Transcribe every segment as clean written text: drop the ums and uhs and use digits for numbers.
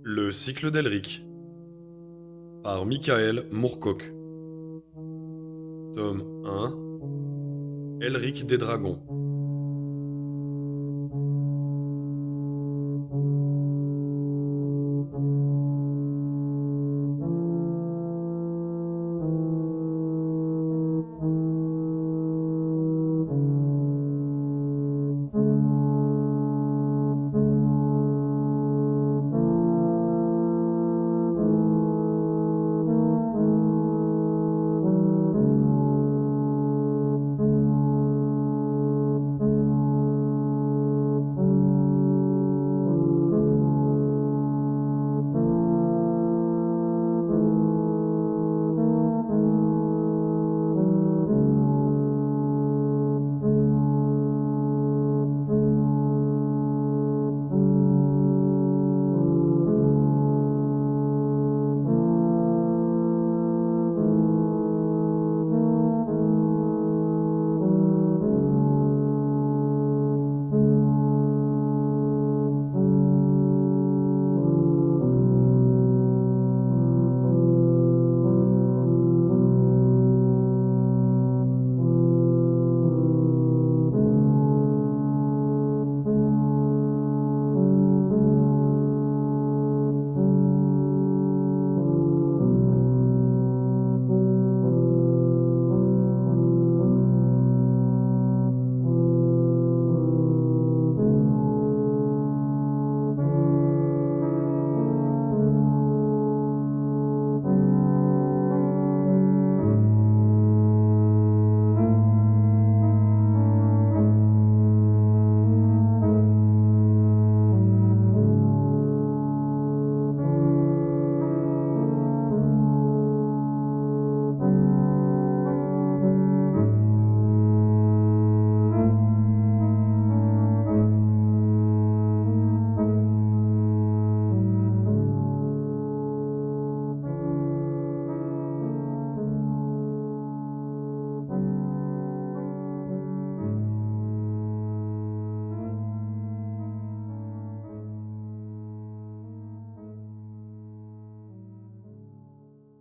Le cycle d'Elric par Michael Moorcock. Tome 1. Elric des Dragons.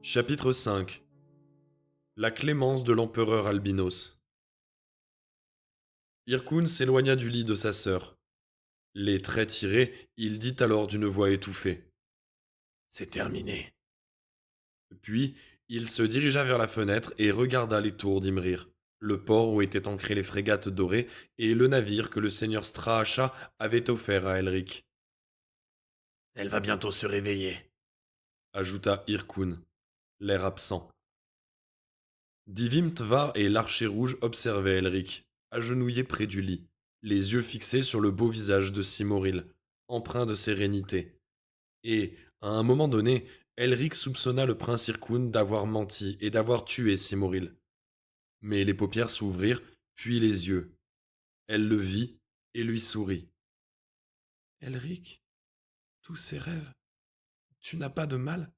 Chapitre 5. La clémence de l'empereur Albinos. Irkun s'éloigna du lit de sa sœur. Les traits tirés, il dit alors d'une voix étouffée. C'est terminé. Puis, il se dirigea vers la fenêtre et regarda les tours d'Imrir, le port où étaient ancrées les frégates dorées et le navire que le seigneur Straacha avait offert à Elric. Elle va bientôt se réveiller, ajouta Irkun, l'air absent. Divim Tvar et l'archer rouge observaient Elric, agenouillé près du lit, les yeux fixés sur le beau visage de Simoril, empreint de sérénité. Et, à un moment donné, Elric soupçonna le prince Irkun d'avoir menti et d'avoir tué Simoril. Mais les paupières s'ouvrirent, puis les yeux. Elle le vit et lui sourit. Elric, tous ces rêves, tu n'as pas de mal?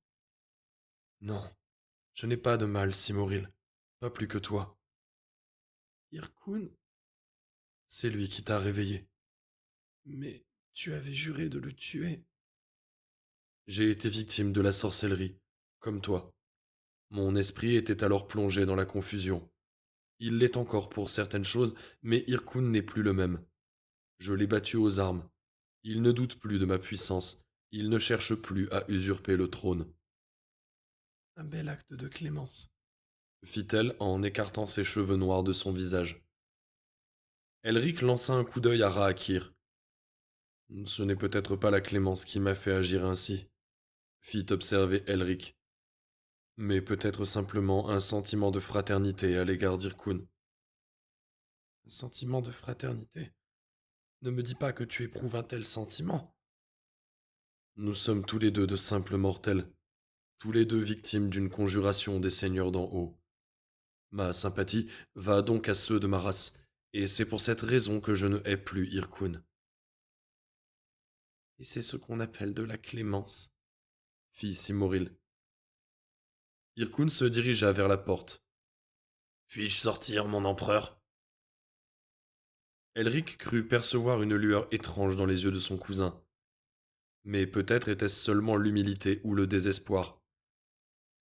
Non, je n'ai pas de mal, Simoril, pas plus que toi. Irkun, c'est lui qui t'a réveillé. Mais tu avais juré de le tuer. J'ai été victime de la sorcellerie, comme toi. Mon esprit était alors plongé dans la confusion. Il l'est encore pour certaines choses, mais Irkun n'est plus le même. Je l'ai battu aux armes. Il ne doute plus de ma puissance. Il ne cherche plus à usurper le trône. Un bel acte de clémence, fit-elle en écartant ses cheveux noirs de son visage. Elric lança un coup d'œil à Raakir. Ce n'est peut-être pas la clémence qui m'a fait agir ainsi, fit observer Elric, mais peut-être simplement un sentiment de fraternité à l'égard d'Irkun. Un sentiment de fraternité? Ne me dis pas que tu éprouves un tel sentiment. Nous sommes tous les deux de simples mortels, tous les deux victimes d'une conjuration des seigneurs d'en haut. Ma sympathie va donc à ceux de ma race, et c'est pour cette raison que je ne hais plus Irkun. Et c'est ce qu'on appelle de la clémence, fit Simoril. Irkun se dirigea vers la porte. Puis-je sortir, mon empereur? Elric crut percevoir une lueur étrange dans les yeux de son cousin. Mais peut-être était-ce seulement l'humilité ou le désespoir.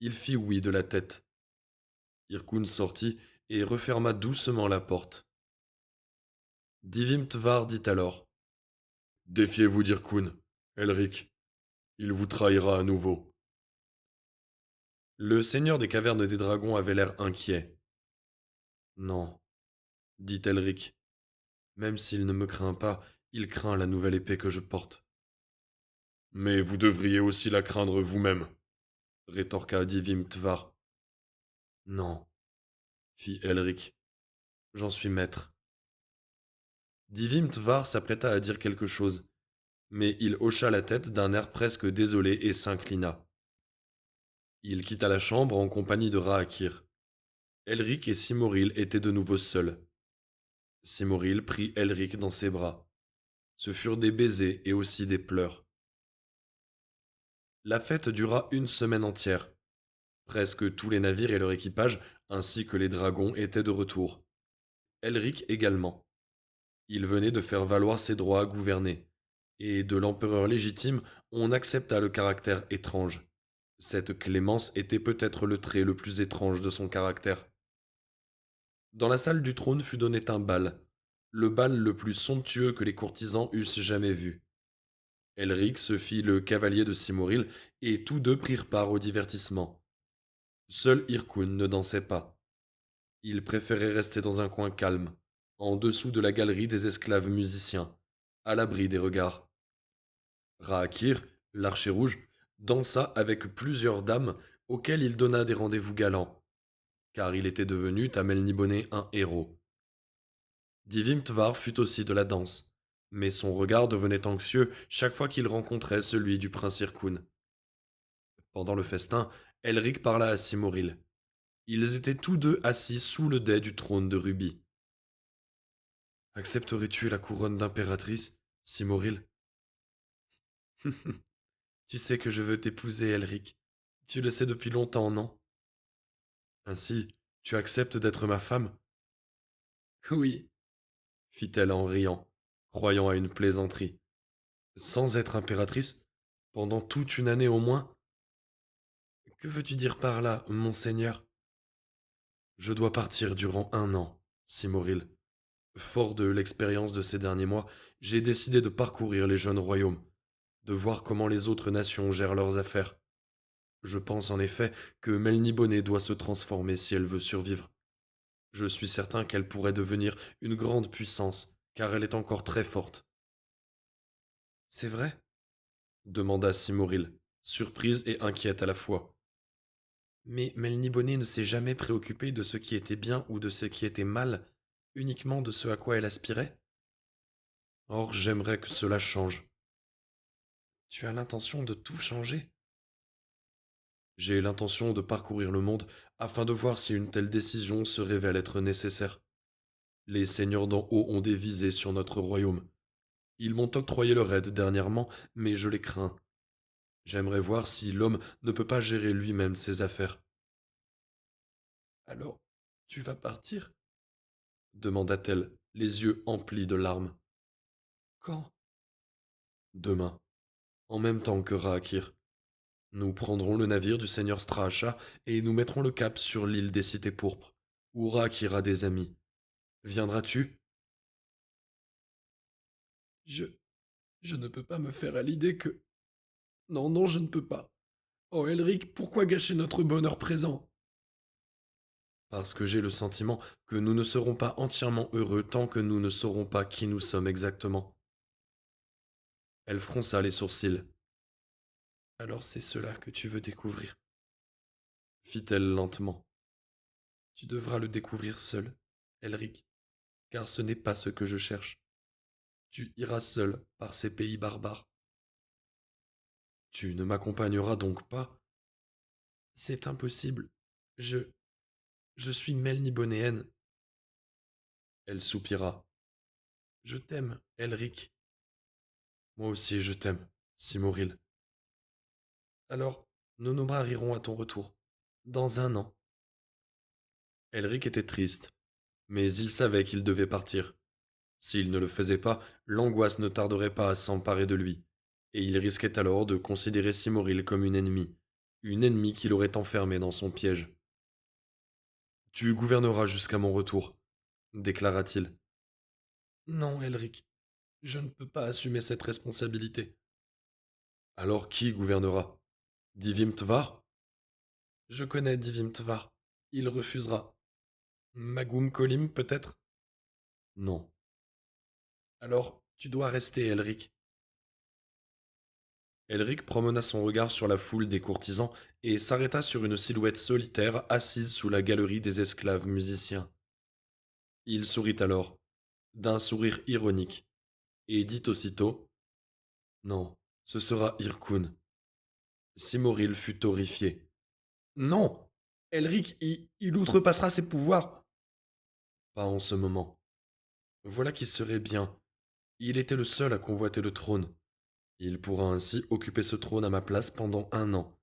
Il fit oui de la tête. Irkoun sortit et referma doucement la porte. Divim Tvar dit alors: Défiez-vous d'Irkoun, Elric. Il vous trahira à nouveau. Le seigneur des cavernes des dragons avait l'air inquiet. Non, dit Elric. Même s'il ne me craint pas, il craint la nouvelle épée que je porte. Mais vous devriez aussi la craindre vous-même, rétorqua Divim Tvar. Non, fit Elric. J'en suis maître. Divim Tvar s'apprêta à dire quelque chose, mais il hocha la tête d'un air presque désolé et s'inclina. Il quitta la chambre en compagnie de Raakir. Elric et Simoril étaient de nouveau seuls. Simoril prit Elric dans ses bras. Ce furent des baisers et aussi des pleurs. La fête dura une semaine entière. Presque tous les navires et leur équipage, ainsi que les dragons, étaient de retour. Elric également. Il venait de faire valoir ses droits à gouverner, et de l'empereur légitime, on accepta le caractère étrange. Cette clémence était peut-être le trait le plus étrange de son caractère. Dans la salle du trône fut donné un bal, le bal le plus somptueux que les courtisans eussent jamais vu. Elric se fit le cavalier de Simoril, et tous deux prirent part au divertissement. Seul Irkoun ne dansait pas. Il préférait rester dans un coin calme, en dessous de la galerie des esclaves musiciens, à l'abri des regards. Raakir, l'archer rouge, dansa avec plusieurs dames auxquelles il donna des rendez-vous galants, car il était devenu Tamelnibone un héros. Divim Tvar fut aussi de la danse, mais son regard devenait anxieux chaque fois qu'il rencontrait celui du prince Irkoun. Pendant le festin, Elric parla à Simoril. Ils étaient tous deux assis sous le dais du trône de rubis. Accepterais-tu la couronne d'impératrice, Simoril? Tu sais que je veux t'épouser, Elric. Tu le sais depuis longtemps, non? Ainsi, tu acceptes d'être ma femme? Oui, fit-elle en riant, croyant à une plaisanterie. Sans être impératrice? Pendant toute une année au moins? Que veux-tu dire par là, monseigneur? Je dois partir durant un an, Simoril. Fort de l'expérience de ces derniers mois, j'ai décidé de parcourir les jeunes royaumes, de voir comment les autres nations gèrent leurs affaires. Je pense en effet que Melniboné doit se transformer si elle veut survivre. Je suis certain qu'elle pourrait devenir une grande puissance, car elle est encore très forte. C'est vrai? Demanda Simoril, surprise et inquiète à la fois. Mais Melniboné ne s'est jamais préoccupée de ce qui était bien ou de ce qui était mal, uniquement de ce à quoi elle aspirait? Or, j'aimerais que cela change. Tu as l'intention de tout changer? J'ai l'intention de parcourir le monde afin de voir si une telle décision se révèle être nécessaire. Les seigneurs d'en haut ont des visées sur notre royaume. Ils m'ont octroyé leur aide dernièrement, mais je les crains. J'aimerais voir si l'homme ne peut pas gérer lui-même ses affaires. Alors, tu vas partir? Demanda-t-elle, les yeux emplis de larmes. Quand? Demain, en même temps que Raakir. Nous prendrons le navire du seigneur Straacha et nous mettrons le cap sur l'île des cités pourpres, où Raakir a des amis. Viendras-tu? Je... je ne peux pas me faire à l'idée que... Non, non, je ne peux pas. Oh, Elric, pourquoi gâcher notre bonheur présent? Parce que j'ai le sentiment que nous ne serons pas entièrement heureux tant que nous ne saurons pas qui nous sommes exactement. Elle fronça les sourcils. Alors c'est cela que tu veux découvrir, fit-elle lentement. Tu devras le découvrir seul, Elric, car ce n'est pas ce que je cherche. Tu iras seul par ces pays barbares. Tu ne m'accompagneras donc pas? C'est impossible. Je... je suis melnibonéenne. Elle soupira. Je t'aime, Elric. Moi aussi je t'aime, Simoril. Alors, nous nous marierons à ton retour, dans un an. Elric était triste, mais il savait qu'il devait partir. S'il ne le faisait pas, l'angoisse ne tarderait pas à s'emparer de lui, et il risquait alors de considérer Simoril comme une ennemie qu'il aurait enfermée dans son piège. Tu gouverneras jusqu'à mon retour, déclara-t-il. Non, Elric, je ne peux pas assumer cette responsabilité. Alors qui gouvernera? Divim Tvar? Je connais Divim Tvar. Il refusera. Magum Kolim, peut-être? Non. Alors, tu dois rester, Elric. Elric promena son regard sur la foule des courtisans et s'arrêta sur une silhouette solitaire assise sous la galerie des esclaves musiciens. Il sourit alors, d'un sourire ironique, et dit aussitôt: Non, ce sera Irkun. Simoril fut horrifié. Non! Elric, il outrepassera ses pouvoirs. Pas en ce moment. Voilà qui serait bien. Il était le seul à convoiter le trône. Il pourra ainsi occuper ce trône à ma place pendant 1 an.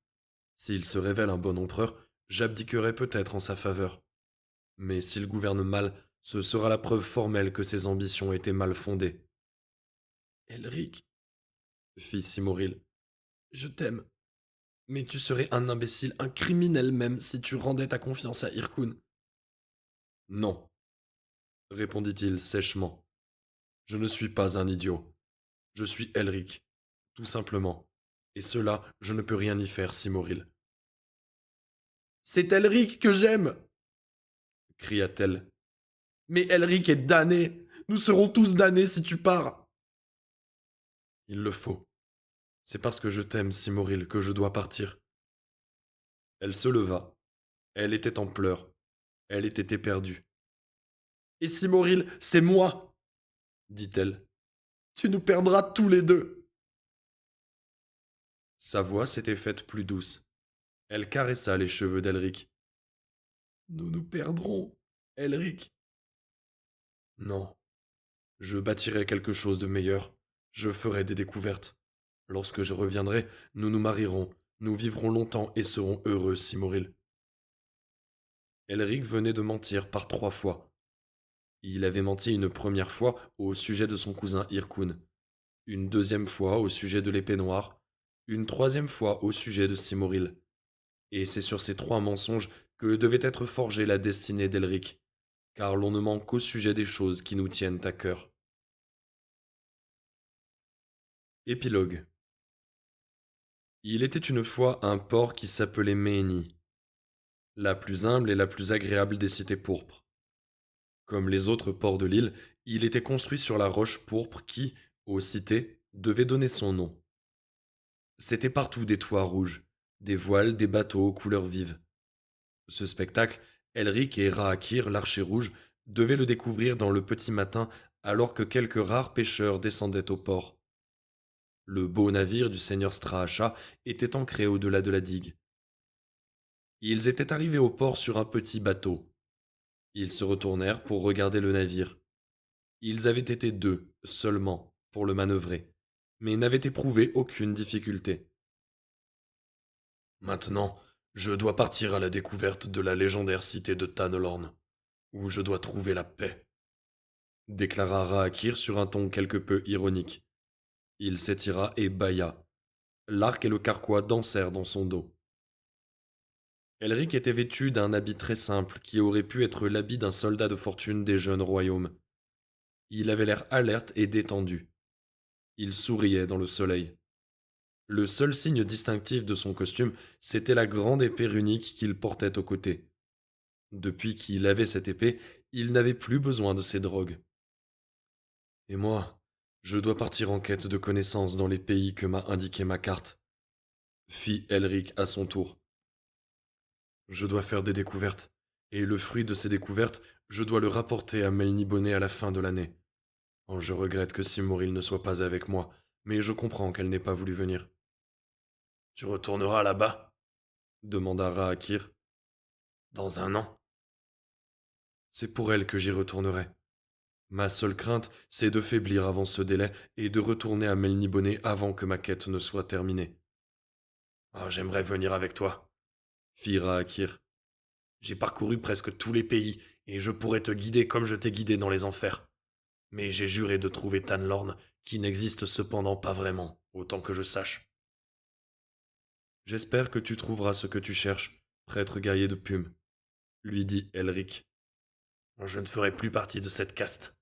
S'il se révèle un bon empereur, j'abdiquerai peut-être en sa faveur. Mais s'il gouverne mal, ce sera la preuve formelle que ses ambitions étaient mal fondées. Elric, fit Simoril, je t'aime. Mais tu serais un imbécile, un criminel même, si tu rendais ta confiance à Irkun. Non, répondit-il sèchement. Je ne suis pas un idiot. Je suis Elric, tout simplement. Et cela, je ne peux rien y faire, Simoril. C'est Elric que j'aime, cria-t-elle. Mais Elric est damné. Nous serons tous damnés si tu pars. Il le faut. C'est parce que je t'aime, Simoril, que je dois partir. Elle se leva. Elle était en pleurs. Elle était éperdue. Et Simoril, c'est moi, dit-elle. Tu nous perdras tous les deux. Sa voix s'était faite plus douce. Elle caressa les cheveux d'Elric. Nous nous perdrons, Elric. Non, je bâtirai quelque chose de meilleur. Je ferai des découvertes. Lorsque je reviendrai, nous nous marierons, nous vivrons longtemps et serons heureux, Simoril. Elric venait de mentir par 3 fois. Il avait menti une première fois au sujet de son cousin Irkun, une deuxième fois au sujet de l'épée noire, une troisième fois au sujet de Simoril. Et c'est sur ces 3 mensonges que devait être forgée la destinée d'Elric, car l'on ne ment qu'au sujet des choses qui nous tiennent à cœur. Épilogue. Il était une fois un port qui s'appelait Méni, la plus humble et la plus agréable des cités pourpres. Comme les autres ports de l'île, il était construit sur la roche pourpre qui, aux cités, devait donner son nom. C'étaient partout des toits rouges, des voiles, des bateaux aux couleurs vives. Ce spectacle, Elric et Raakir, l'archer rouge, devaient le découvrir dans le petit matin alors que quelques rares pêcheurs descendaient au port. Le beau navire du seigneur Straacha était ancré au-delà de la digue. Ils étaient arrivés au port sur un petit bateau. Ils se retournèrent pour regarder le navire. Ils avaient été 2 seulement pour le manœuvrer, mais n'avaient éprouvé aucune difficulté. Maintenant, je dois partir à la découverte de la légendaire cité de Tanelorn, où je dois trouver la paix, déclara Raakir sur un ton quelque peu ironique. Il s'étira et bâilla. L'arc et le carquois dansèrent dans son dos. Elric était vêtu d'un habit très simple qui aurait pu être l'habit d'un soldat de fortune des jeunes royaumes. Il avait l'air alerte et détendu. Il souriait dans le soleil. Le seul signe distinctif de son costume, c'était la grande épée runique qu'il portait au côté. Depuis qu'il avait cette épée, il n'avait plus besoin de ses drogues. Et moi, je dois partir en quête de connaissances dans les pays que m'a indiqué ma carte, fit Elric à son tour. Je dois faire des découvertes, et le fruit de ces découvertes, je dois le rapporter à Melniboné à la fin de l'année. Oh, je regrette que Simoril ne soit pas avec moi, mais je comprends qu'elle n'ait pas voulu venir. Tu retourneras là-bas? Demanda Raakir. Dans 1 an? C'est pour elle que j'y retournerai. Ma seule crainte, c'est de faiblir avant ce délai et de retourner à Melniboné avant que ma quête ne soit terminée. Ah, j'aimerais venir avec toi, fit Raakir. J'ai parcouru presque tous les pays, et je pourrais te guider comme je t'ai guidé dans les enfers. Mais j'ai juré de trouver Tanlorn, qui n'existe cependant pas vraiment, autant que je sache. J'espère que tu trouveras ce que tu cherches, prêtre guerrier de Pume, lui dit Elric. Je ne ferai plus partie de cette caste,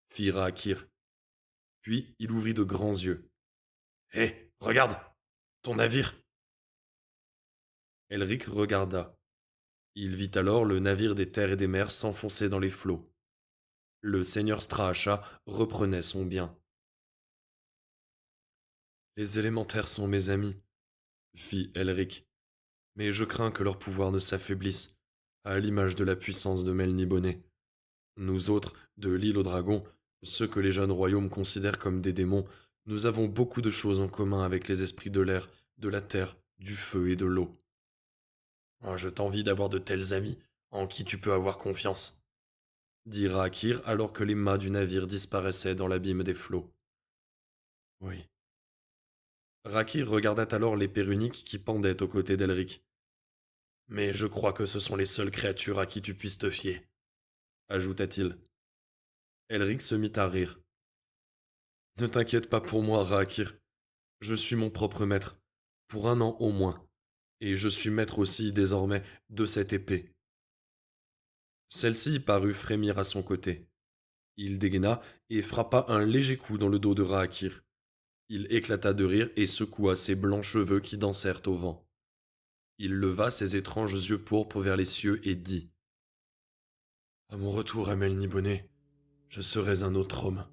fit Raakir. Puis il ouvrit de grands yeux. Hé, regarde, ton navire. Elric regarda. Il vit alors le navire des terres et des mers s'enfoncer dans les flots. Le seigneur Straacha reprenait son bien. Les élémentaires sont mes amis, fit Elric, mais je crains que leur pouvoir ne s'affaiblisse, à l'image de la puissance de Melniboné. Nous autres, de l'île aux dragons, ceux que les jeunes royaumes considèrent comme des démons, nous avons beaucoup de choses en commun avec les esprits de l'air, de la terre, du feu et de l'eau. Je t'envie d'avoir de tels amis, en qui tu peux avoir confiance, dit Raakir alors que les mâts du navire disparaissaient dans l'abîme des flots. Oui. Raakir regarda alors l'épée runique qui pendait aux côtés d'Elric. Mais je crois que ce sont les seules créatures à qui tu puisses te fier, ajouta-t-il. Elric se mit à rire. Ne t'inquiète pas pour moi, Raakir. Je suis mon propre maître, pour un an au moins, et je suis maître aussi, désormais, de cette épée. Celle-ci parut frémir à son côté. Il dégaina et frappa un léger coup dans le dos de Raakir. Il éclata de rire et secoua ses blancs cheveux qui dansèrent au vent. Il leva ses étranges yeux pourpres vers les cieux et dit « À mon retour à Melniboné, je serai un autre homme. »